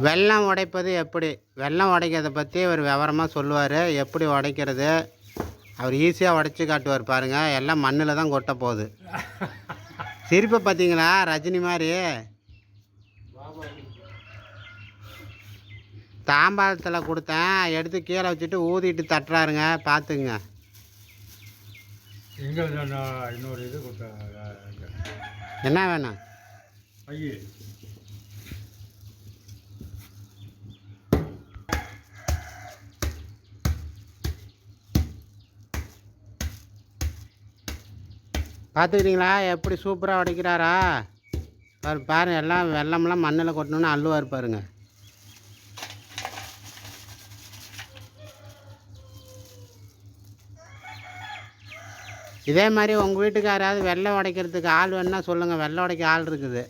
வெல்லம் உடைப்பது எப்படி? வெல்லம் உடைக்கிறத பற்றி அவர் விவரமாக சொல்லுவார். எப்படி உடைக்கிறது, அவர் ஈஸியாக உடைச்சி காட்டுவார் பாருங்கள். எல்லாம் மண்ணில் தான் கொட்ட போகுது. சிரிப்பை பார்த்தீங்களா ரஜினி மாதிரி? தாம்பாளத்தில் கொடுத்தேன், எடுத்து கீழே வச்சுட்டு ஊதிட்டு தட்டுறாருங்க, பார்த்துங்க. இன்னொரு இது என்ன வேணும்? ஐயே பார்த்துக்கிட்டீங்களா எப்படி சூப்பராக உடைக்கிறாரா? பாருங்க, எல்லாம் வெள்ளமெல்லாம் மண்ணில் கொட்டணுன்னு அள்ளுவார் பாருங்க. இதே மாதிரி உங்கள் வீட்டுக்கு யாராவது வெள்ளம் உடைக்கிறதுக்கு ஆள் வேணுன்னா சொல்லுங்கள், வெள்ளம் உடைக்க ஆள் இருக்குது.